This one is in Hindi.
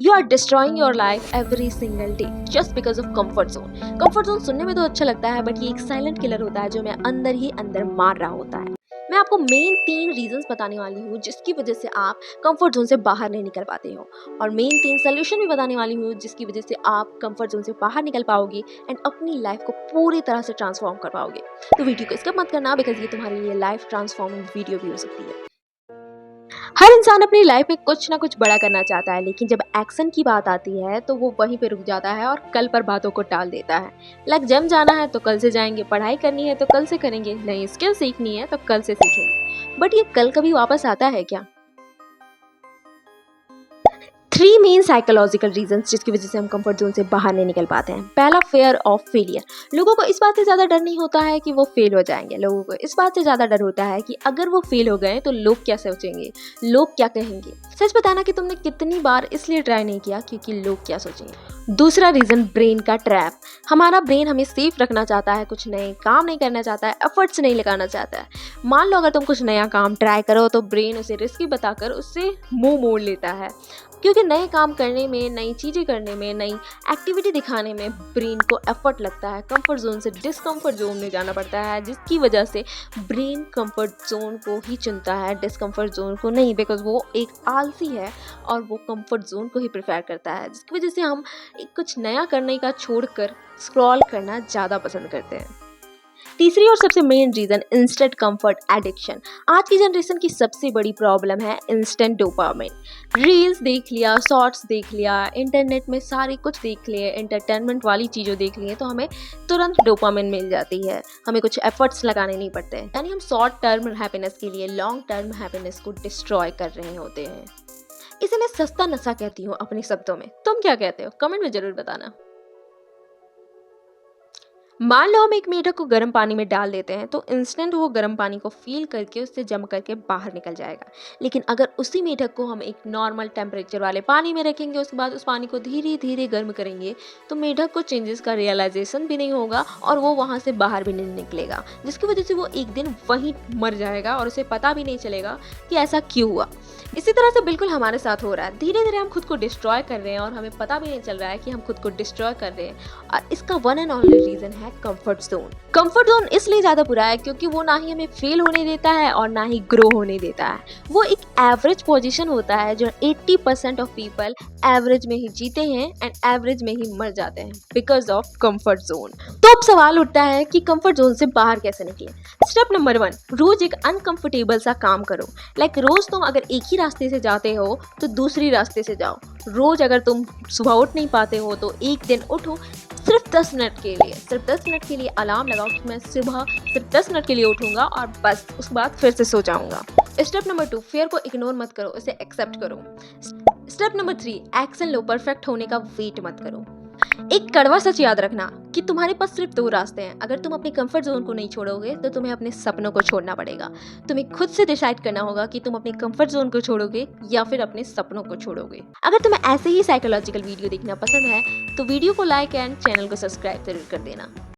You are destroying your life every single day just because of comfort zone. Comfort zone सुनने में तो अच्छा लगता है, बट ये एक साइलेंट किलर होता है जो हमें अंदर ही अंदर मार रहा होता है। मैं आपको मेन 3 रीजंस बताने वाली हूँ जिसकी वजह से आप कंफर्ट जोन से बाहर नहीं निकल पाते हो, और मेन 3 सोल्यूशन भी बताने वाली हूँ जिसकी वजह से आप कंफर्ट जोन से बाहर निकल पाओगे एंड अपनी लाइफ को पूरी तरह से ट्रांसफॉर्म कर पाओगे। तो वीडियो को स्किप मत करना, बिकॉज ये तुम्हारे लिए लाइफ ट्रांसफॉर्मिंग वीडियो भी हो सकती है। हर इंसान अपनी लाइफ में कुछ ना कुछ बड़ा करना चाहता है, लेकिन जब एक्शन की बात आती है तो वो वहीं पे रुक जाता है और कल पर बातों को टाल देता है। लाइक जिम जाना है तो कल से जाएंगे, पढ़ाई करनी है तो कल से करेंगे, नई स्किल सीखनी है तो कल से सीखेंगे। बट ये कल कभी वापस आता है क्या? 3 मेन साइकोलॉजिकल रीजंस जिसकी वजह से हम कंफर्ट जोन से बाहर नहीं निकल पाते हैं। पहला, फेयर ऑफ फेलियर। लोगों को इस बात से ज़्यादा डर नहीं होता है कि वो फेल हो जाएंगे, लोगों को इस बात से ज़्यादा डर होता है कि अगर वो फेल हो गए तो लोग क्या सोचेंगे, लोग क्या कहेंगे। सच बताना कि तुमने कितनी बार इसलिए ट्राई नहीं किया क्योंकि लोग क्या सोचेंगे। दूसरा रीज़न, ब्रेन का ट्रैप। हमारा ब्रेन हमें सेफ रखना चाहता है, कुछ नए काम नहीं करना चाहता है, एफर्ट्स नहीं लगाना चाहता है। मान लो अगर तुम कुछ नया काम ट्राई करो तो ब्रेन उसे रिस्की बताकर उससे मुंह मोड़ लेता है, क्योंकि नए काम करने में, नई चीज़ें करने में, नई एक्टिविटी दिखाने में ब्रेन को एफर्ट लगता है। कंफर्ट जोन से डिस्कम्फर्ट जोन में जाना पड़ता है, जिसकी वजह से ब्रेन कंफर्ट जोन को ही चुनता है, डिस्कम्फर्ट जोन को नहीं, बिकॉज वो एक आलसी है और वो कंफर्ट जोन को ही प्रेफर करता है, जिसकी वजह से हम कुछ नया करने का छोड़कर स्क्रॉल करना ज़्यादा पसंद करते हैं। तीसरी और सबसे main reason, instant comfort addiction. आज की जनरेशन की सबसे बड़ी प्रॉब्लम है इंस्टेंट डोपामिन। रील्स देख लिया, शॉर्ट्स देख लिया, इंटरनेट में सारी कुछ देख लिए, एंटरटेनमेंट वाली चीज़ें देख ली तो हमें तुरंत डोपामिन मिल जाती है, हमें कुछ एफर्ट्स लगाने नहीं पड़ते हैं। यानी हम शॉर्ट टर्म हैप्पीनेस के लिए लॉन्ग टर्म हैप्पीनेस को डिस्ट्रॉय कर रहे होते हैं। इसे मैं सस्ता नशा कहती हूँ अपने शब्दों में। तुम क्या कहते हो? कमेंट में जरूर बताना। मान लो हम एक मेढक को गर्म पानी में डाल देते हैं तो इंस्टेंट वो गर्म पानी को फील करके उससे जम करके बाहर निकल जाएगा। लेकिन अगर उसी मेढक को हम एक नॉर्मल टेम्परेचर वाले पानी में रखेंगे, उसके बाद उस पानी को धीरे धीरे गर्म करेंगे, तो मेढक को चेंजेस का रियलाइजेशन भी नहीं होगा और वो वहाँ से बाहर भी नहीं निकलेगा, जिसकी वजह से वो एक दिन वहीं मर जाएगा और उसे पता भी नहीं चलेगा कि ऐसा क्यों हुआ। इसी तरह से बिल्कुल हमारे साथ हो रहा है। धीरे धीरे हम खुद को डिस्ट्रॉय कर रहे हैं और हमें पता भी नहीं चल रहा है कि हम खुद को डिस्ट्रॉय कर रहे हैं, और इसका वन एंड ओनली रीजन है कंफर्ट जोन। कंफर्ट जोन इसलिए ज्यादा बुरा है क्योंकि वो ना ही हमें फेल होने देता है और ना ही ग्रो होने देता है। वो एक एवरेज पोजीशन होता है जो 80% ऑफ पीपल एवरेज में ही जीते हैं एंड एवरेज में ही मर जाते हैं बिकॉज ऑफ कंफर्ट जोन। तो अब सवाल उठता है कि कंफर्ट जोन से बाहर कैसे निकले। स्टेप नंबर 1, रोज एक अनकंफर्टेबल सा काम करो। लाइक रोज तुम अगर एक ही रास्ते से जाते हो तो दूसरी रास्ते से जाओ। रोज अगर तुम सुबह उठ नहीं पाते हो तो एक दिन उठो, सिर्फ 10 मिनट के लिए, सिर्फ 10 मिनट के लिए अलार्म लगाओ कि मैं सुबह सिर्फ 10 मिनट के लिए उठूंगा और बस उसके बाद फिर से सो जाऊंगा। स्टेप नंबर 2, फेयर को इग्नोर मत करो, इसे एक्सेप्ट करो। स्टेप नंबर 3, एक्शन लो, परफेक्ट होने का वेट मत करो। एक कड़वा सच याद रखना कि तुम्हारे पास सिर्फ 2 रास्ते हैं। अगर तुम अपने कंफर्ट जोन को नहीं छोड़ोगे तो तुम्हें अपने सपनों को छोड़ना पड़ेगा। तुम्हें खुद से डिसाइड करना होगा कि तुम अपने कंफर्ट जोन को छोड़ोगे या फिर अपने सपनों को छोड़ोगे। अगर तुम्हें ऐसे ही साइकोलॉजिकल वीडियो देखना पसंद है तो वीडियो को लाइक एंड चैनल को सब्सक्राइब जरूर कर देना।